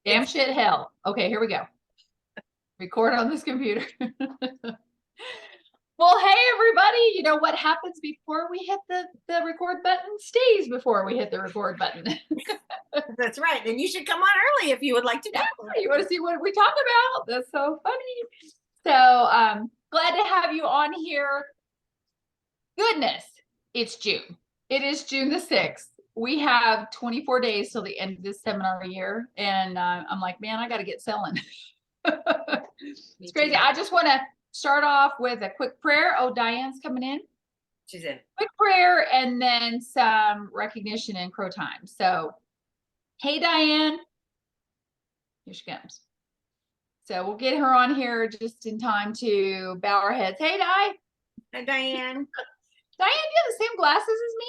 Damn shit hell. Okay, here we go. Record on this computer. Well, hey everybody, you know what happens before we hit the record button stays before we hit the record button. That's right. And you should come on early if you would like to know. Yeah, you want to see what we talk about? That's so funny. So glad to have you on here. Goodness, it's June. It is June the 6th. We have 24 days till the end of this seminar year. And I'm like, man, I got to get selling. It's crazy. I just want to start off with a quick prayer. Oh, Diane's coming in. She's in. Quick prayer and then some recognition and crow time. So, hey, Diane. Here she comes. So we'll get her on here just in time to bow our heads. Hey, Di. Hi, Diane. Diane, do you have the same glasses as me?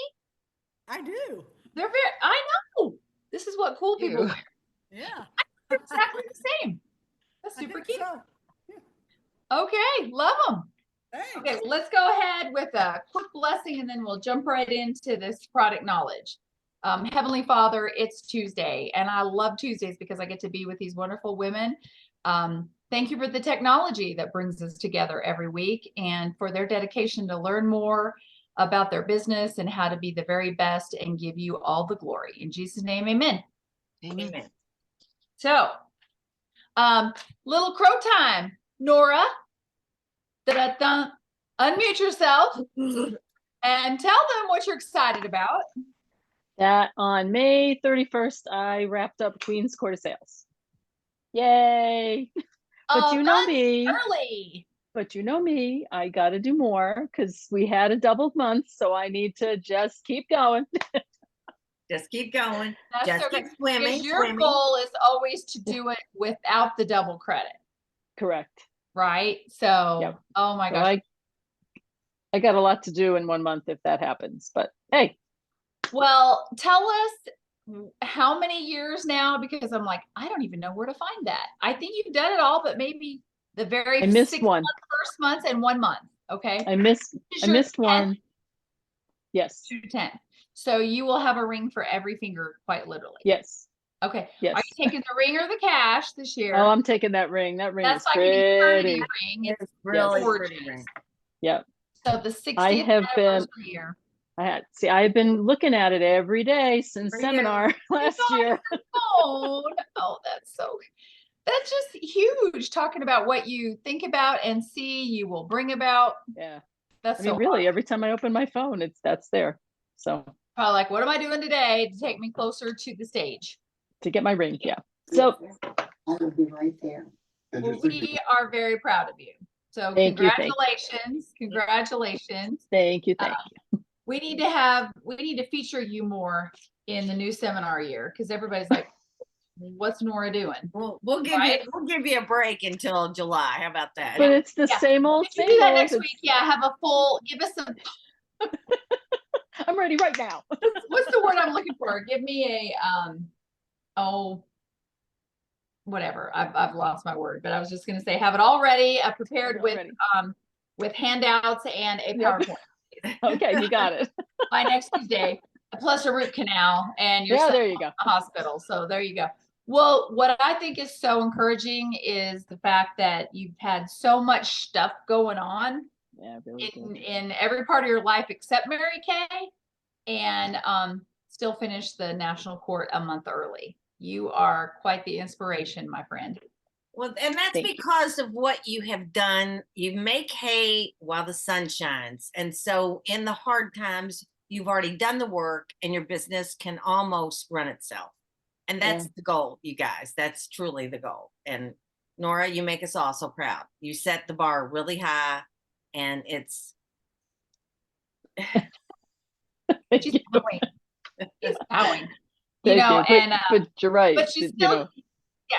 I do. They're very, I know. This is what cool people wear. Yeah. They're exactly the same. That's super cute. So. Okay, love them. Thanks. Okay, let's go ahead with a quick blessing and then we'll jump right into this product knowledge. Heavenly Father, it's Tuesday and I love Tuesdays because I get to be with these wonderful women. Thank you for the technology that brings us together every week and for their dedication to learn more about their business and how to be the very best and give you all the glory. In Jesus' name, amen. Amen. So, little crow time. Nora, unmute yourself and tell them what you're excited about. That on May 31st, I wrapped up Queen's Quarter Sales. Yay. But you know me. Early. But you know me, I got to do more because we had a double month. So I need to just keep going. Just keep going. That's just okay. keep swimming. Your goal is always to do it without the double credit. Correct. Right. So, yep. Oh my gosh. I got a lot to do in 1 month if that happens, but hey. Well, tell us how many years now, because I'm like, I don't even know where to find that. I think you've done it all, but maybe the very first months and 1 month. Okay. I missed one. Yes. 2 to 10. So you will have a ring for every finger, quite literally. Yes. Okay. Yes. Are you taking the ring or the cash this year? Oh, I'm taking that ring. That ring That's is like pretty. An eternity ring. It's really gorgeous. Ring. Yep. So the 60th anniversary year. I've been looking at it every day since seminar last year. Oh, that's just huge. Talking about what you think about and see, you will bring about. Yeah. That's really, every time I open my phone, that's there. So probably like, what am I doing today to take me closer to the stage? To get my ring, yeah. So I will be right there. Well, we are very proud of you. So congratulations. Congratulations. Thank you. We need to feature you more in the new seminar year because everybody's like, what's Nora doing? We'll give you a break until July. How about that? But it's the same old. Can you do that next week? Yeah, have a full. Give us some. I'm ready right now. What's the word I'm looking for? Give me a whatever. I've lost my word, but I was just going to say have it all ready, prepared with handouts and a PowerPoint. Okay, you got it. By next Tuesday, plus a root canal, and you're there you go. In the hospital. So there you go. Well, what I think is so encouraging is the fact that you've had so much stuff going on in every part of your life except Mary Kay, and still finished the national court a month early. You are quite the inspiration, my friend. Well, and that's because of what you have done. You make hay while the sun shines. And so in the hard times, you've already done the work and your business can almost run itself. And that's the goal, you guys. That's truly the goal. And Nora, you make us all so proud. You set the bar really high and it's. She's bowing. She's bowing. You know, but you're right. But she's still, yeah.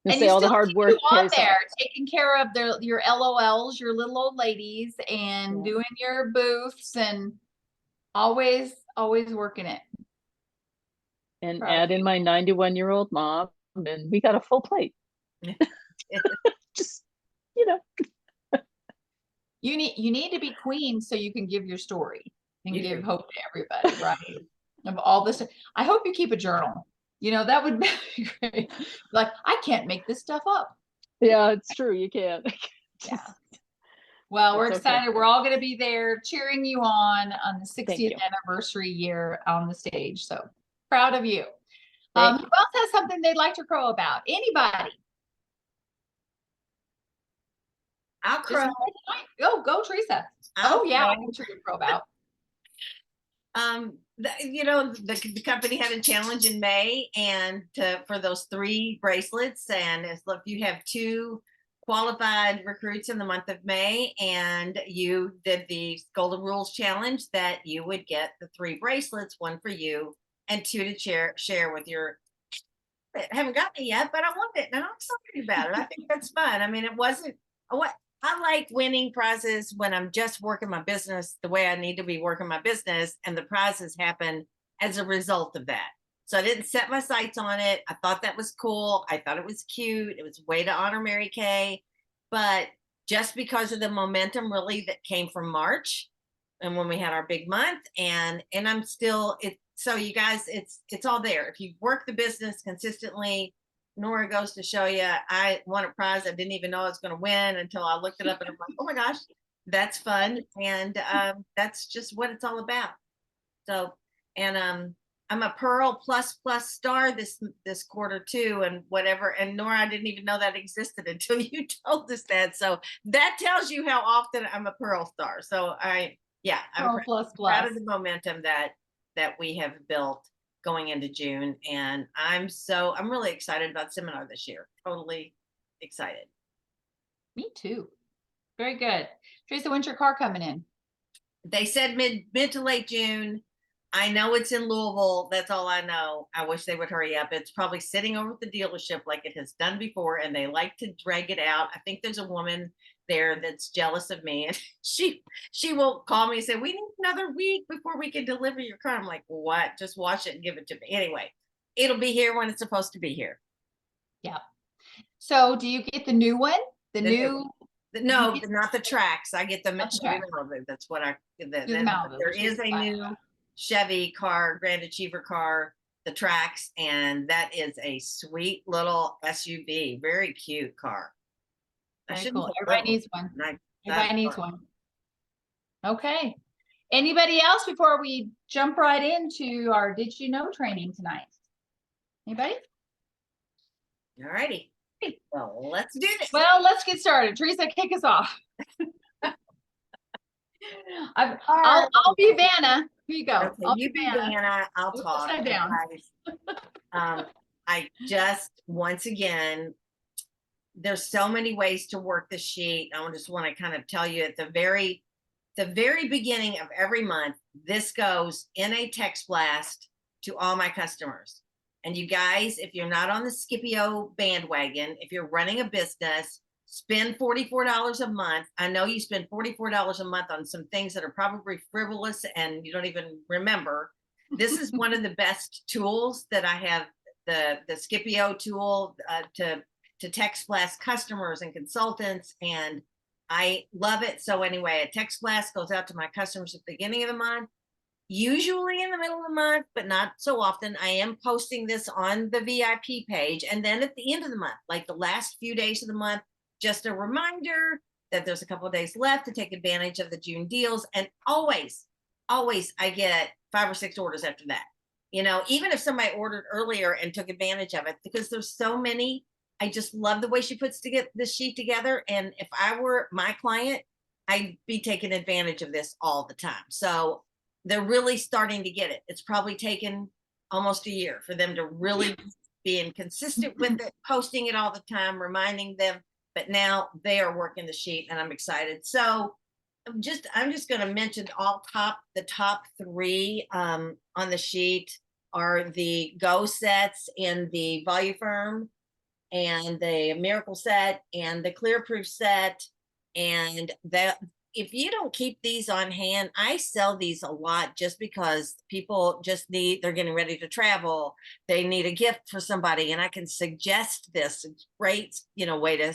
And say all the hard work on there, taking care of your LOLs, your little old ladies, and doing your booths, and always working it. And add in my 91-year-old mom, and we got a full plate. Just you need to be queen so you can give your story and give hope to everybody, right? Of all this, I hope you keep a journal. You know, that would be great. Like, I can't make this stuff up. Yeah, it's true. You can't. Yeah. Well, we're That's okay. excited. We're all going to be there cheering you on the 60th you. anniversary year on the stage. So proud of you. Thank Who else has something they'd like to crow about? Anybody? I'll Just crow. go, Teresa. I'll Oh yeah, I crow. know what you're gonna crow about. The company had a challenge in May and for those 3 bracelets. And if you have 2 qualified recruits in the month of May and you did the Golden Rules Challenge, that you would get the 3 bracelets, 1 for you and 2 to share with your. I haven't gotten it yet, but I want it and I'm excited about it. I think that's fun. I mean, it wasn't what I like winning prizes when I'm just working my business the way I need to be working my business, and the prizes happen as a result of that. So I didn't set my sights on it. I thought that was cool. I thought it was cute. It was a way to honor Mary Kay. But just because of the momentum really that came from March and when we had our big month, and I'm still so you guys, it's all there. If you work the business consistently, Nora goes to show you, I won a prize I didn't even know I was going to win until I looked it up and I'm like, oh my gosh, that's fun. And that's just what it's all about. So, and I'm a Pearl plus star this quarter too, and whatever. And Nora, I didn't even know that existed until you told us that. So that tells you how often I'm a Pearl star. So I'm Pearl plus proud of the momentum that we have built going into June. And I'm really excited about seminar this year. Totally excited. Me too. Very good. Teresa, when's your car coming in? They said mid to late June. I know it's in Louisville. That's all I know. I wish they would hurry up. It's probably sitting over at the dealership like it has done before, and they like to drag it out. I think there's a woman there that's jealous of me, and she will call me and say, we need another week before we can deliver your car. I'm like, what? Just wash it and give it to me. Anyway, it'll be here when it's supposed to be here. Yeah. So do you get the new one? No, not the tracks. I get them at Not the Chevy tracks. Malibu. That's what I. Malibu, There which is is a fine. new Chevy car, Grand Achiever car, the tracks, and that is a sweet little SUV. Very cute car. Very cool. Everybody needs one. Everybody needs one. Okay. Anybody else before we jump right into our Did You Know training tonight? Anybody? All righty. Well, let's do this. Well, let's get started. Teresa, kick us off. I'll be Vanna. Here you go. Okay, I'll you be Vanna. I'll Look talk. upside down. I just, once again, there's so many ways to work the sheet. I just want to kind of tell you at the very beginning of every month, this goes in a text blast to all my customers. And you guys, if you're not on the Scipio bandwagon, if you're running a business, spend $44 a month. I know you spend $44 a month on some things that are probably frivolous and you don't even remember. This is one of the best tools that I have, the Scipio tool to text blast customers and consultants, and I love it. So anyway, a text blast goes out to my customers at the beginning of the month, usually in the middle of the month, but not so often. I am posting this on the VIP page. And then at the end of the month, like the last few days of the month, just a reminder that there's a couple of days left to take advantage of the June deals. And always I get 5 or 6 orders after that. You know, even if somebody ordered earlier and took advantage of it, because there's so many. I just love the way she puts this sheet together. And if I were my client, I'd be taking advantage of this all the time. So they're really starting to get it. It's probably taken almost a year for them to really being consistent with it, posting it all the time, reminding them. But now they are working the sheet and I'm excited. So I'm just going to mention the top 3 on the sheet are the Go sets in the Voluform, and the Miracle set and the Clear Proof set. And that if you don't keep these on hand, I sell these a lot just because people they're getting ready to travel. They need a gift for somebody, and I can suggest this. It's great, way to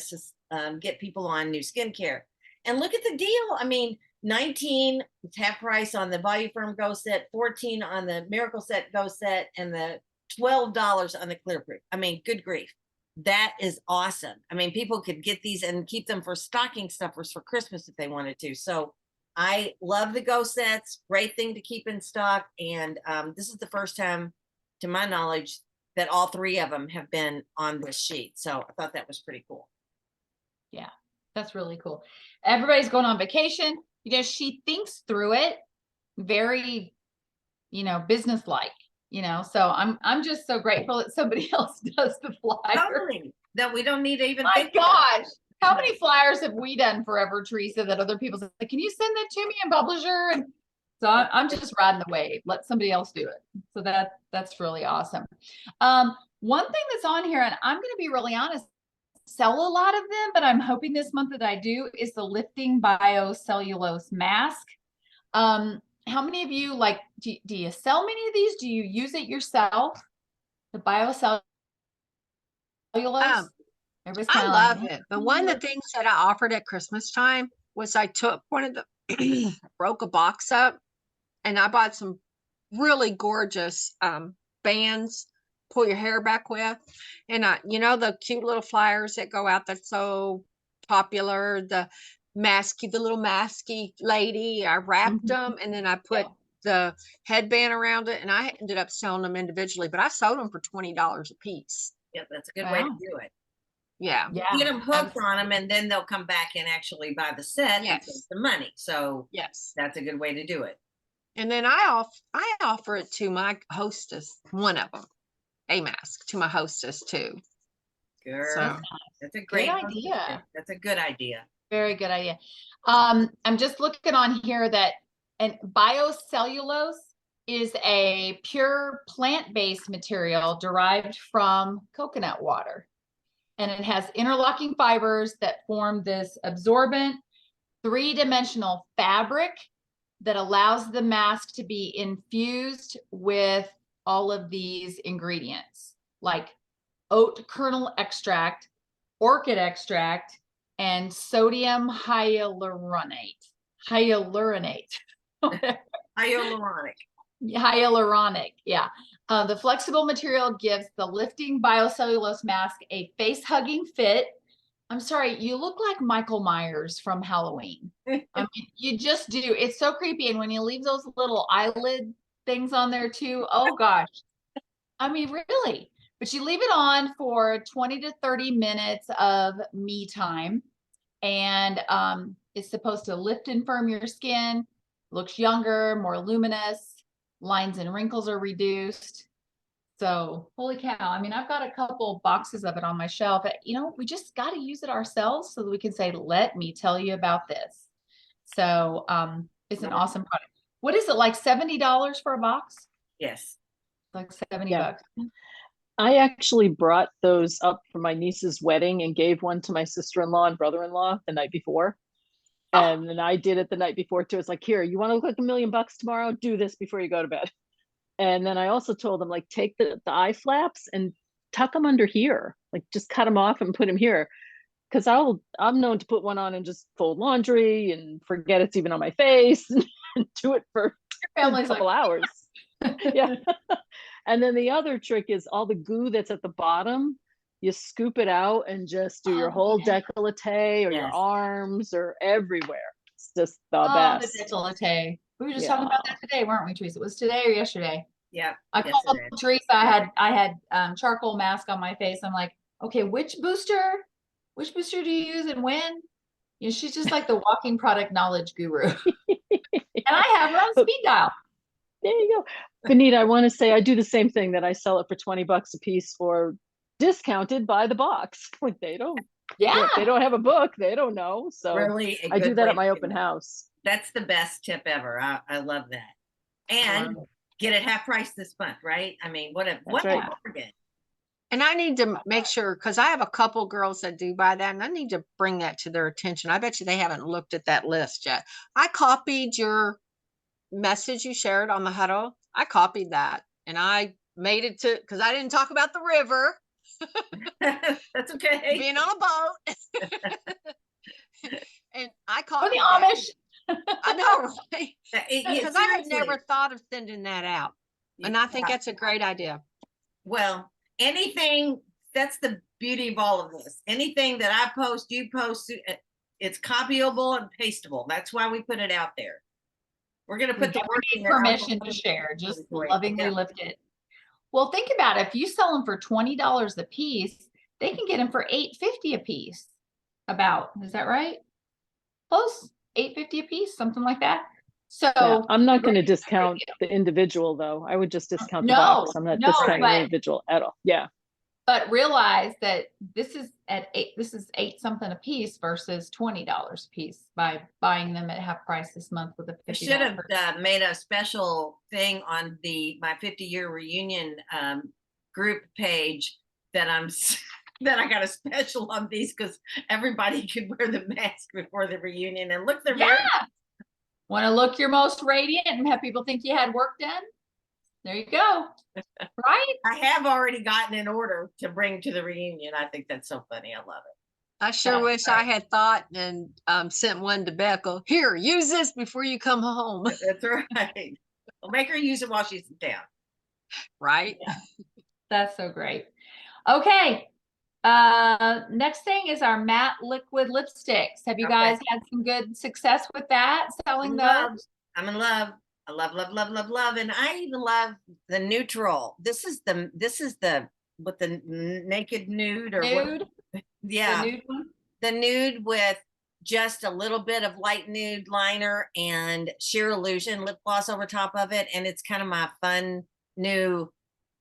get people on new skincare. And look at the deal. I mean, 19, it's half price on the Voluform Go set, 14 on the Miracle set Go set, and the $12 on the clear proof. I mean, good grief. That is awesome. I mean, people could get these and keep them for stocking stuffers for Christmas if they wanted to. So I love the Go sets. Great thing to keep in stock. And this is the first time, to my knowledge, that all three of them have been on this sheet. So I thought that was pretty cool. Yeah, that's really cool. Everybody's going on vacation. You know, she thinks through it very, you know, business-like, you know, so I'm just so grateful that somebody else does the flyer. Totally. That we don't need to even My think about it. gosh, how many flyers have we done forever, Teresa, that other people say, can you send that to me in Publisher? And so I'm just riding the wave. Let somebody else do it. So that's really awesome. One thing that's on here, and I'm going to be really honest, sell a lot of them, but I'm hoping this month that I do, is the lifting biocellulose mask. How many of you do you sell many of these? Do you use it yourself? The biocellulose? Everybody's I kinda love like, it. But one of the things that I offered at Christmas time was I took one of the broke a box up and I bought some really gorgeous bands, pull your hair back with. And you know, the cute little flyers that go out that's so popular, the little masky lady, I wrapped Mhm. them and then I put the headband around it and I ended up selling them individually, but I sold them for $20 a piece. Yep, that's a good way to Wow. do it. Yeah. Yeah. Get them hooked abs- on them, and then they'll come back and actually buy the set and Yes. save the money. So Yes. that's a good way to do it. And then I offer it to my hostess, one of them, a mask to my hostess too. Girl, So that's a great idea. That's a good idea. Very good idea. I'm just looking on here that, and biocellulose is a pure plant-based material derived from coconut water. And it has interlocking fibers that form this absorbent three-dimensional fabric that allows the mask to be infused with all of these ingredients, like oat kernel extract, orchid extract, and sodium hyaluronate. Hyaluronate. Hyaluronic. Hyaluronic, yeah. The flexible material gives the lifting biocellulose mask a face-hugging fit. I'm sorry, you look like Michael Myers from Halloween. I mean, you just do. It's so creepy. And when you leave those little eyelid things on there too, oh gosh. I mean, really. But you leave it on for 20 to 30 minutes of me time. And it's supposed to lift and firm your skin, looks younger, more luminous, lines and wrinkles are reduced. So holy cow. I mean, I've got a couple boxes of it on my shelf. You know, we just got to use it ourselves so that we can say, let me tell you about this. So it's an awesome product. What is it, like $70 for a box? Yes. Like 70 Yeah. bucks. I actually brought those up for my niece's wedding and gave one to my sister-in-law and brother-in-law the night before. Oh. And then I did it the night before too. It's like, here, you want to look like $1 million tomorrow? Do this before you go to bed. And then I also told them, like, take the eye flaps and tuck them under here. Like, just cut them off and put them here. Because I'm known to put one on and just fold laundry and forget it's even on my face and do it for Your a family's couple like, hours. Yeah. And then the other trick is all the goo that's at the bottom, you scoop it out and just do your Oh, whole yeah. décolleté or your Yes. arms or everywhere. It's just the oh, best. the décolleté. We were just talking about that today, weren't we, Teresa? It was today or yesterday? Yeah. I yes, called it is. Teresa. I had charcoal mask on my face. I'm like, okay, which booster do you use and when? You know, she's just like the walking product knowledge guru. And I have her on speed dial. There you go. Benita, I want to say I do the same thing, that I sell it for 20 bucks a piece or discounted by the box. Like they don't, Yeah. if they don't have a book, they don't know. So Really, a I do good that way at my to do open it. house. That's the best tip ever. I love that. And get it half price this month, right? I mean, what a right. bargain. and I need to make sure, because I have a couple girls that do buy that, and I need to bring that to their attention. I bet you they haven't looked at that list yet. I copied your message you shared on the huddle. I copied that and I made it to, because I didn't talk about the river That's okay. being on a boat. And I Or copied the that. Amish. I know, right? Yeah, Because I had seriously. never thought of sending that out. And I think Yeah. that's a great idea. Well, anything, that's the beauty of all of this. Anything that I post, you post, it's copyable and pastable. That's why we put it out there. We're gonna We put the never work need in there. permission to share, just Great. lovingly Yeah. lift it. Well, think about it. If you sell them for $20 a piece, they can get them for $8.50 a piece. Is that right? Close, $8.50 a piece, something like that. So Yeah, I'm not going to great, discount great the individual though. I would just discount the No, box. I'm not no, discounting the but- individual at all. Yeah. But realize that this is $8 something a piece versus $20 a piece by buying them at half price this month with a I $50. should have made a special thing on my 50-year reunion group page that that I got a special on these because everybody could wear the mask before the reunion and look, they're very Want to look your most radiant and have people think you had work done? There you go. Right? I have already gotten an order to bring to the reunion. I think that's so funny. I love it. I sure That's wish I had thought and sent one to Becca. Here, use this before you come home. That's right. We'll make her use it while she's in town. Right? That's so great. Okay. Next thing is our matte liquid lipsticks. Have you Okay. guys had some good success with that, selling those? I'm in love. I love, love, love, love, love. And I even love the neutral. This is the with the naked nude or what? Nude? Yeah. The nude one? The nude with just a little bit of light nude liner and sheer illusion lip gloss over top of it. And it's kind of my fun new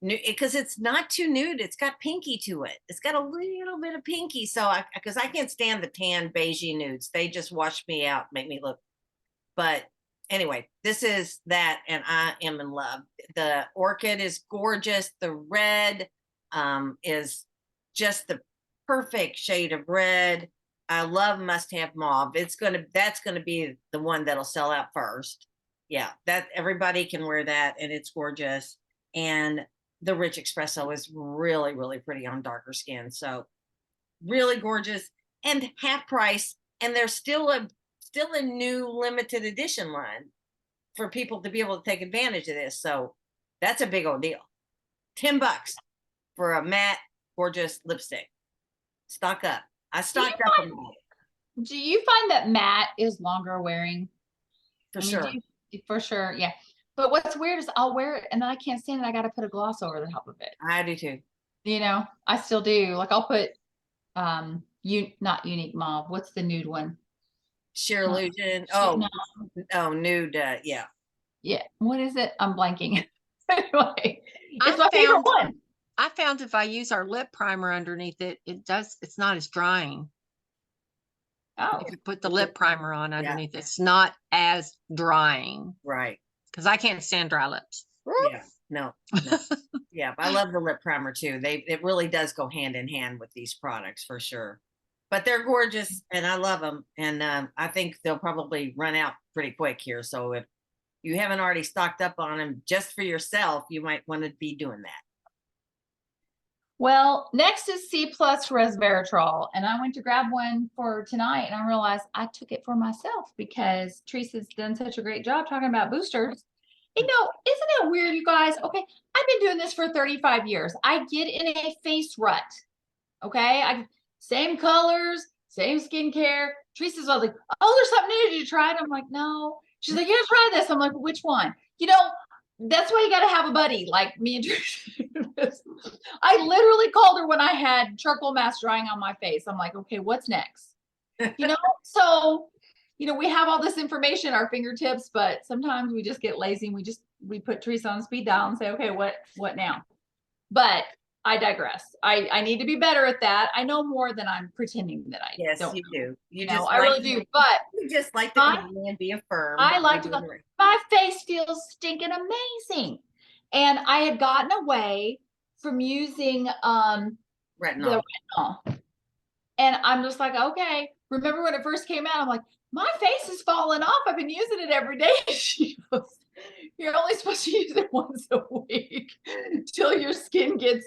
because it's not too nude. It's got pinky to it. It's got a little bit of pinky. So because I can't stand the tan beigey nudes. They just wash me out, make me look. But anyway, this is that, and I am in love. The orchid is gorgeous. The red is just the perfect shade of red. I love Must Have Mauve. That's gonna be the one that'll sell out first. Yeah, that everybody can wear that, and it's gorgeous. And the Rich Espresso is really, really pretty on darker skin. So really gorgeous and half price. And there's still a new limited edition line for people to be able to take advantage of this. So that's a big old deal. $10 for a matte, gorgeous lipstick. Stock up. I stocked up on that Do you find that matte is longer wearing? for I mean, sure. for sure, yeah. But what's weird is I'll wear it and then I can't stand it. I got to put a gloss over the top of it. I do too. You know, I still do. Like I'll put, not Unique Mauve. What's the nude one? Sheer No. illusion. No. Oh, nude. Yeah. Yeah. What is it? I'm blanking. Anyway, I it's my favorite found- one. I found if I use our lip primer underneath it, it's not as drying. Oh, If you put the lip primer on underneath, it's not as drying Right. because I can't stand dry lips. Yeah. No. Yeah. I love the lip primer too. It really does go hand in hand with these products for sure. But they're gorgeous and I love them. And I think they'll probably run out pretty quick here. So if you haven't already stocked up on them just for yourself, you might want to be doing that. well, next is C+ resveratrol. And I went to grab one for tonight and I realized I took it for myself because Teresa's done such a great job talking about boosters. You know, isn't it weird, you guys? Okay, I've been doing this for 35 years. I get in a face rut. Okay, same colors, same skincare. Teresa's all like, "Oh, there's something new. Did you try it?" I'm like, "No." She's like, "Yeah, try this." I'm like, "Which one?" You know, that's why you got to have a buddy like me and Teresa. I literally called her when I had charcoal mask drying on my face. I'm like, "Okay, what's next?" You know, so you know, we have all this information at our fingertips, but sometimes we just get lazy and we put Teresa on speed dial and say, "Okay, what now?" But I digress. I need to be better at that. I know more than I'm pretending that I Yes, don't. you do. You know. just I really do. But You just like to I- come in and be affirmed. I like to go, my face feels stinking amazing. And I had gotten away from using retinol. the retinol. And I'm just like, okay. Remember when it first came out? I'm like, my face is falling off. I've been using it every day. She goes, "You're only supposed to use it once a week till your skin gets,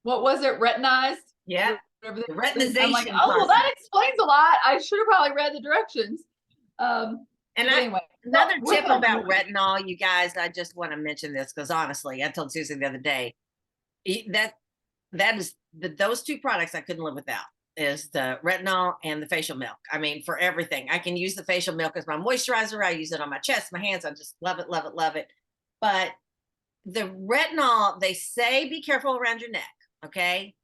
what was it, retinized?" Yeah. Whatever The that is. I'm like, retinization oh, well, process. that explains a lot. I should have probably read the directions. And But anyway, another so tip we're- about retinol, you guys, I just want to mention this because honestly, I told Susan the other day, that is those two products I couldn't live without, is the retinol and the facial milk. I mean, for everything. I can use the facial milk as my moisturizer. I use it on my chest, my hands. I just love it, love it, love it. But the retinol, they say be careful around your neck, okay?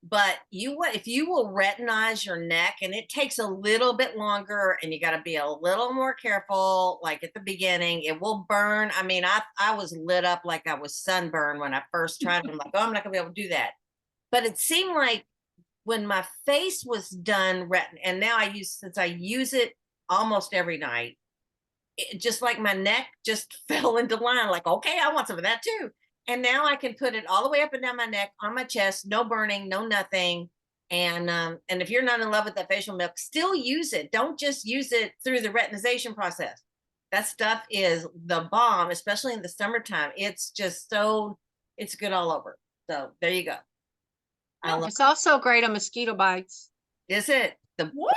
But if you will retinize your neck, and it takes a little bit longer, and you got to be a little more careful, like at the beginning, it will burn. I mean, I was lit up like I was sunburned when I first tried it. I'm like, oh, I'm not gonna be able to do that. But it seemed like when my face was done, and now since I use it almost every night, it just like my neck just fell into line, like, okay, I want some of that too. And now I can put it all the way up and down my neck, on my chest, no burning, no nothing. And if you're not in love with that facial milk, still use it. Don't just use it through the retinization process. That stuff is the bomb, especially in the summertime. It's just it's good all over. So there you go. It's also great on mosquito bites. Is it?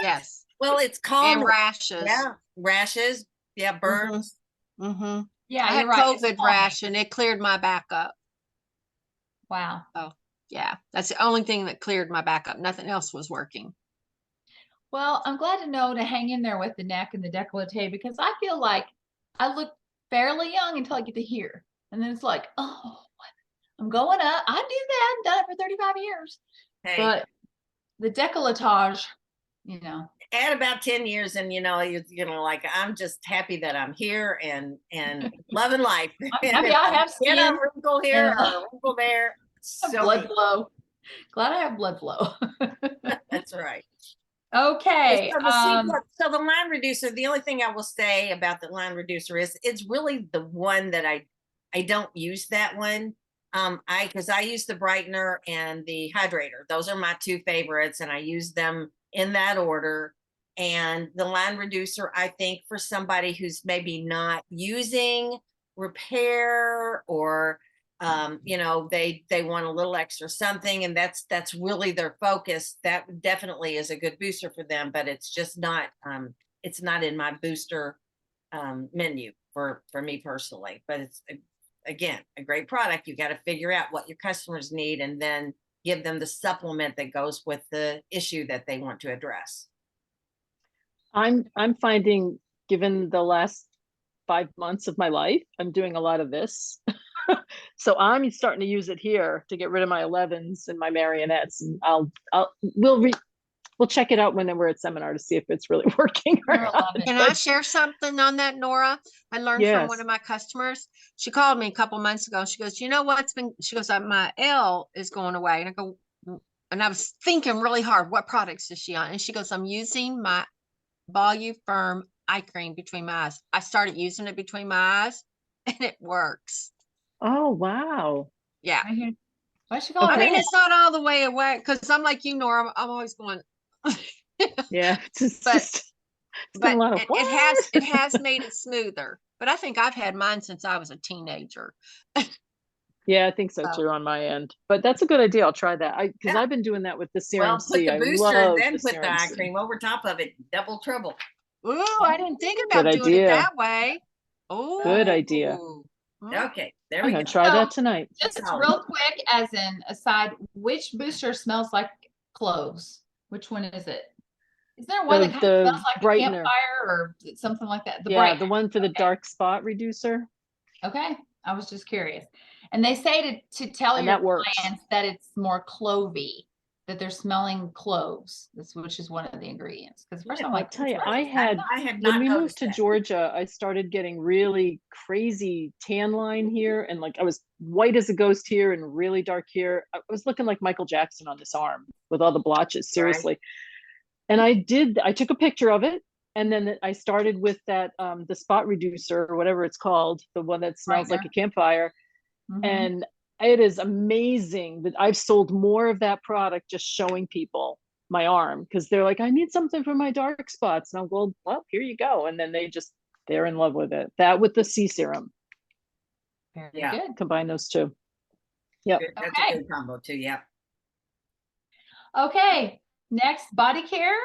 Yes. Well, it's called And rashes. Yeah, rashes. Yeah, burns. Mm-hmm. Yeah, I you're had right. It's COVID calming. rash and it cleared my back up. Wow. Yeah, that's the only thing that cleared my back up. Nothing else was working. Well, I'm glad to know to hang in there with the neck and the décolleté, because I feel like I look fairly young until I get to here. And then it's like, oh, I'm going up. I do that. I've done it for 35 years. Hey, But the décolletage, add about 10 years and like, I'm just happy that I'm here and loving life. I'm happy I have Get skin a wrinkle here or a wrinkle there. and So blood good. flow. Glad I have blood flow. That's right. Okay. So the line reducer, the only thing I will say about the line reducer is it's really the one that I don't use that one. Because I use the brightener and the hydrator. Those are my two favorites, and I use them in that order. And the line reducer, I think, for somebody who's maybe not using repair, or they want a little extra something, and that's really their focus, that definitely is a good booster for them. But it's just not it's not in my booster menu for me personally. But it's again a great product. You got to figure out what your customers need and then give them the supplement that goes with the issue that they want to address. I'm finding, given the last 5 months of my life, I'm doing a lot of this. So I'm starting to use it here to get rid of my 11s and my marionettes, and we'll check it out when we're at seminar to see if it's really working or You're not. 11. Can I share something on that, Nora? I learned from one Yes. of my customers. She called me a couple months ago. She goes, you know what's been, she goes, my L is going away. And I go, and I was thinking really hard, what products is she on? And she goes, I'm using my Volume Firm eye cream between my eyes. I started using it between my eyes and it works. Oh, wow. Yeah. Right here. What's she called? I Okay. mean, it's not all the way away because I'm like you, Nora. I'm always going, Yeah, it's But- just it's been a lot of it has made it smoother. But I think I've had mine since I was a teenager. Yeah, I think so too on my end. But that's a good idea. I'll try that. Because Yeah. I've been doing that with the Well, Serum put C. the I booster love and then the put the Serum eye C. cream over top of it. Double trouble. Ooh, I didn't think about Good doing it idea. that way. Oh, Good idea. Okay, there I'm we gonna go. try that So- tonight. Just Solid. real quick, as an aside, which booster smells like cloves? Which one is it? Is there one The- that kind of the smells like a brightener. campfire or something like that? Yeah, bright. the one for the Okay. dark spot reducer. Okay, I was just curious. And they say to tell And your that works. clients that it's more clovey, that they're smelling cloves, which is one of the ingredients. Because first I'm I'll like, tell you, "What I is that?" had I had not when we moved noticed to that. Georgia, I started getting really crazy tan line here, and like I was white as a ghost here and really dark here. I was looking like Michael Jackson on this arm with all the blotches, seriously. And I took a picture of it, and then I started with that the spot reducer or whatever it's called, the one that smells like a campfire. Mhm. And it is amazing that I've sold more of that product just showing people my arm, because they're like, I need something for my dark spots. And I'll go, well, here you go. And then they're in love with it. That with the C serum, Very Yeah. good. combine those two. Yep. Good. That's Okay. a good combo too. Yeah. Okay, next body care.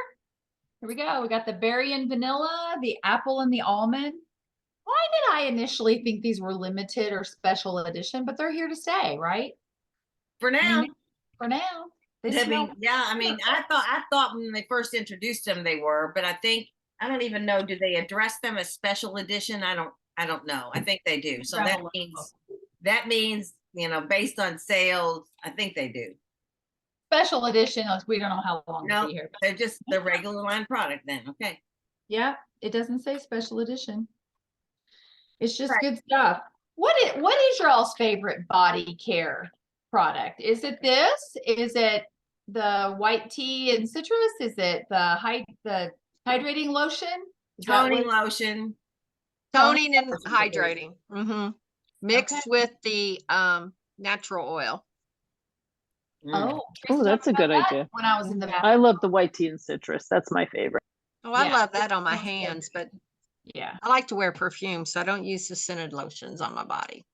Here we go. We got the berry and vanilla, the apple and the almond. Why did I initially think these were limited or special edition, but they're here to stay, right? For now. For now. They I smell mean, yeah, I mean, I thought when they first introduced them they were, but I don't even know, do they address them as special edition? I don't know. I think they do. So that means, you know, based on sales, I think they do. special edition. We don't know how long they'll No, be here. they're just the regular line product then. Okay. Yeah, it doesn't say special edition. It's just Right. good stuff. What is your all's favorite body care product? Is it this? Is it the white tea and citrus? Is it the hydrating lotion? Is that Toning what- lotion. Toning and lotion is good. hydrating. Mixed Okay. with the natural oil. Mm. Oh, Oh, that's a good idea. when I was in the bathroom. I love the white tea and citrus. That's my favorite. Oh, I Yeah. love that on my Sounds good. hands, but Yeah. I like to wear perfume, so I don't use the scented lotions on my body.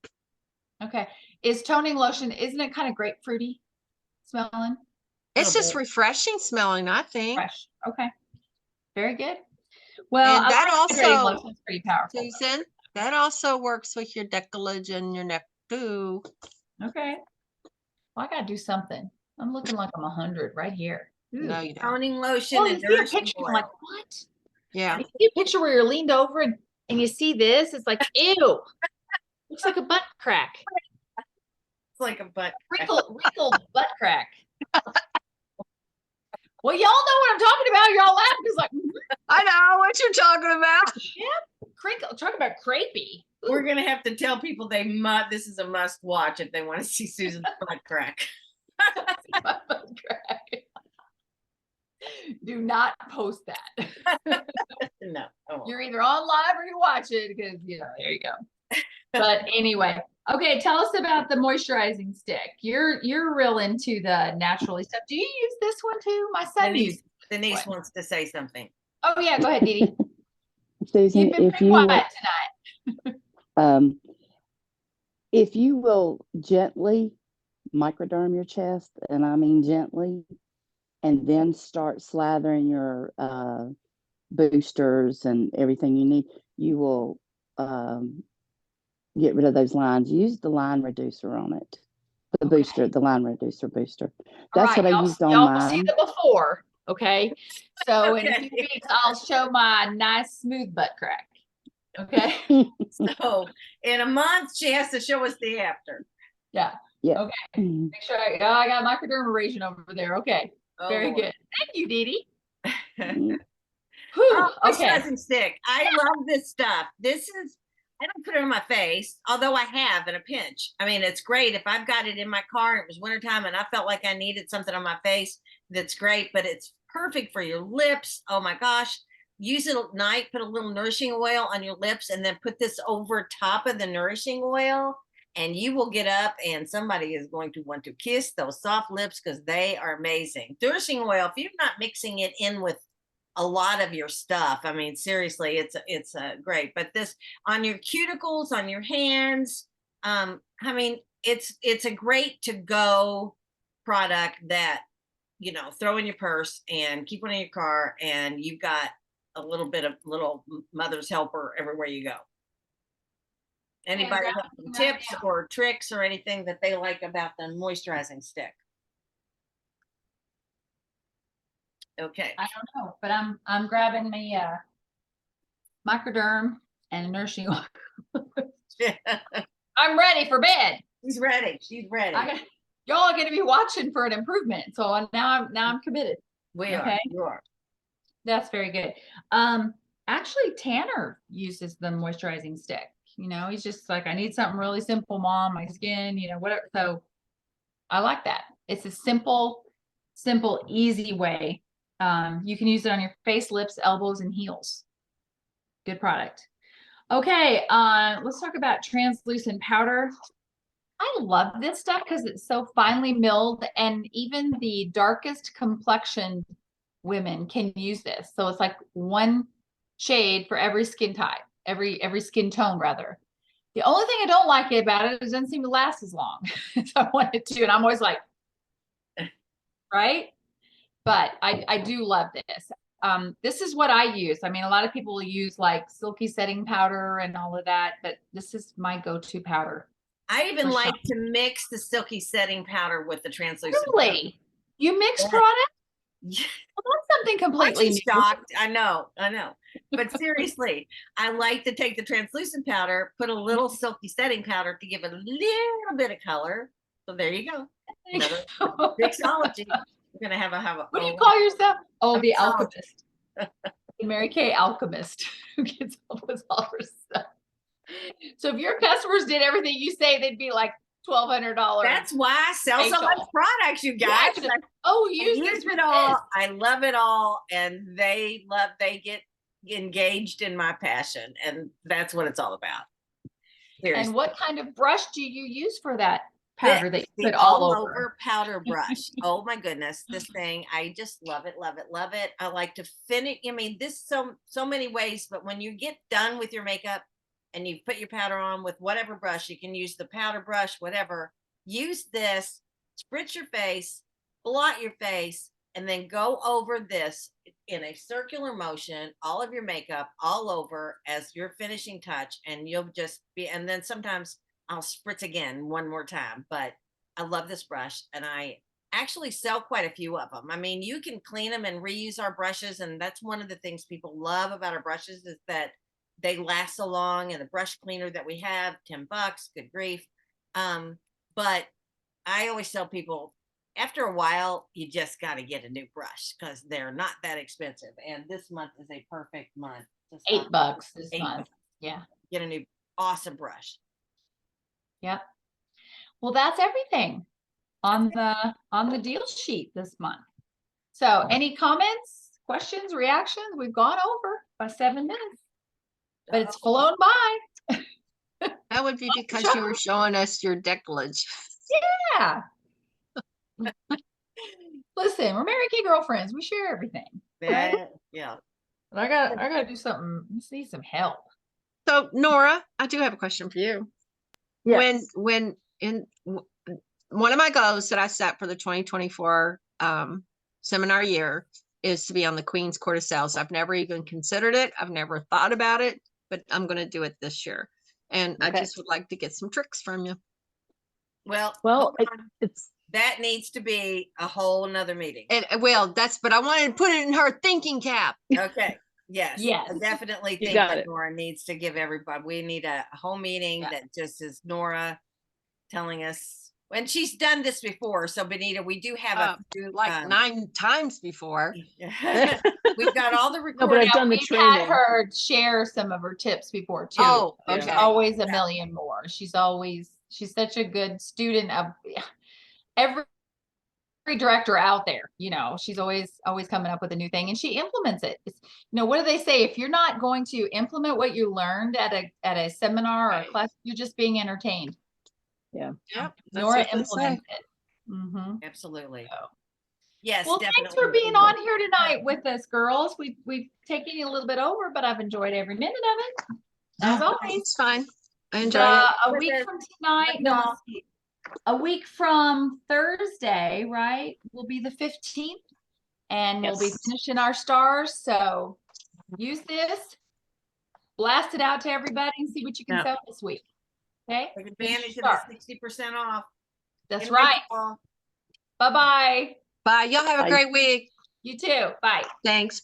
Okay. Is toning lotion, isn't it kind of grapefruity smelling? It's Little just bit. refreshing smelling, I think. Fresh. Okay. Very good. Well, And that hydrating also, lotion is pretty powerful. Susan, that also works with your decollage and your neck too. Okay. Well, I gotta do something. I'm looking like I'm 100 right here. No, Ooh. you don't. Toning lotion Oh, you and see a nourishing picture, oil. I'm like, what? Yeah. You see a picture where you're leaned over and you see this? It's like, ew. Looks like a butt crack. It's like a butt. Wrinkled butt crack. Well, y'all know what I'm talking about. Y'all laughing. It's like, I know what you're talking about. crinkle. Talk about crepey. We're gonna have to tell people this is a must watch if they want to see Susan's butt crack. Butt crack. Do not post that. No. Oh. You're either on live or you watch it because, you know, there you go. But anyway, okay, tell us about the moisturizing stick. You're real into the naturally stuff. Do you use this one too? My son uses. Denise What? wants to say something. Oh yeah, go ahead, Dee Dee. Susan, You've been pretty quiet tonight. if you will gently microderm your chest, and I mean gently, and then start slathering your boosters and everything you need, you will get rid of those lines. Use the line reducer on it. The Okay. booster, the line reducer booster. All That's right, what I y'all- used on y'all will see mine. the before. Okay. So in a few Okay. weeks, I'll show my nice smooth butt crack. Okay. So in a month, she has to show us the after. Yeah. Yeah. Okay. Make sure I got microdermabrasion over there. Okay. Oh, Very Lord. good. Thank you, Dee Dee. Mm. Whew, Oh, okay. moisturizing stick. I love this stuff. I don't put it on my face, although I have in a pinch. I mean, it's great if I've got it in my car and it was wintertime and I felt like I needed something on my face. That's great, but it's perfect for your lips. Oh my gosh. Use it at night, put a little nourishing oil on your lips, and then put this over top of the nourishing oil. And you will get up and somebody is going to want to kiss those soft lips because they are amazing. Nourishing oil, if you're not mixing it in with a lot of your stuff, I mean, seriously, it's great. But this on your cuticles, on your hands, I mean, it's a great to go product that, you know, throw in your purse and keep one in your car, and you've got a little bit of little mother's helper everywhere you go. Anybody have some right tips now. or tricks or anything that they like about the moisturizing stick? Okay. I don't know, but I'm grabbing the microderm and nourishing oil. I'm ready for bed. She's ready. She's ready. Y'all are going to be watching for an improvement. So now I'm committed. We are. Okay. You are. That's very good. Actually, Tanner uses the moisturizing stick. You know, he's just like, I need something really simple, Mom. My skin, you know, whatever. So I like that. It's a simple, easy way. You can use it on your face, lips, elbows, and heels. Good product. Okay, let's talk about translucent powder. I love this stuff because it's so finely milled, and even the darkest complexioned women can use this. So it's like one shade for every skin type, every skin tone rather. The only thing I don't like about it is it doesn't seem to last as long as I want it to, and I'm always like, right? But I do love this. This is what I use. I mean, a lot of people use like silky setting powder and all of that, but this is my go-to powder. I even For like sure. to mix the silky setting powder with the translucent. powder. Really? You mix Yeah. product? Yeah. Well, that's something Aren't completely you new. shocked? I know. But seriously, I like to take the translucent powder, put a little silky setting powder to give it a little bit of color. So there you go. Another mixology. We're gonna have a What do you call yourself? Oh, a the mixologist. alchemist. The Mary Kay alchemist who gets up with all her stuff. So if your customers did everything you say, they'd be like $1,200. That's why I sell so much facial. products, you Yeah, guys. just, oh, I use use this with it all. this. I love it all, and they get engaged in my passion, and that's what it's all about. Seriously. And what kind of brush do you use for that powder that you The put all over? over powder brush. Oh my goodness, this thing, I just love it, love it, love it. I like to finish. I mean, this so many ways, but when you get done with your makeup and you put your powder on with whatever brush, you can use the powder brush, whatever. Use this, spritz your face, blot your face, and then go over this in a circular motion, all of your makeup all over as your finishing touch, and you'll just be, and then sometimes I'll spritz again one more time, but I love this brush, and I actually sell quite a few of them. I mean, you can clean them and reuse our brushes, and that's one of the things people love about our brushes is that they last so long, and the brush cleaner that we have, $10, good grief. But I always tell people, after a while, you just got to get a new brush because they're not that expensive. And this month is a perfect month. To start. $8 this $8. month. Yeah. Get a new awesome brush. Yep. Well, that's everything on the deal sheet this month. So any comments, questions, reactions? We've gone over by 7 minutes, but it's flown by. That would be because you were showing us your decolage. Yeah. Listen, we're Mary Kay girlfriends. We share everything. Yeah. Yeah. But I gotta do something. Let's need some help. So Nora, I do have a question for you. Yes. When one of my goals that I set for the 2024 seminar year is to be on the Queen's Court of Sales. I've never even considered it. I've never thought about it, but I'm going to do it this year. And I Okay. just would like to get some tricks from you. Well, Well, hold on. it's That needs to be a whole nother meeting. And but I wanted to put it in her thinking cap. Okay. Yes. Yes. I definitely You think got that it. Nora needs to give everybody, we need a whole meeting Yeah. that just is Nora telling us, and she's done this before. So Benita, we do have a few, Like 9 times before. we've got all the no, but recordings. I've done the We've had training. her share some of her tips before too. Oh, There's okay. always a million more. She's such a good student of every director out there. You know, she's always coming up with a new thing, and she implements it. It's, what do they say? If you're not going to implement what you learned at a seminar or a class, you're just being entertained. Yep. Nora implements it. Mm-hmm. Absolutely. So. Yes. Well, definitely. thanks for being on here tonight with us, girls. We've taken you a little bit over, but I've enjoyed every minute of it. As always. It's fine. I enjoy it. A week from tonight, no, let's see. A week from Thursday, right? Will be the 15th, and we'll be Yes. finishing our stars. So use this, blast it out to everybody, and see what you can Yeah. sell this week. Okay. Take advantage of Start. the 60% off. That's And right. baseball. Bye bye. Bye. Y'all have a Bye. great week. You too. Bye. Thanks.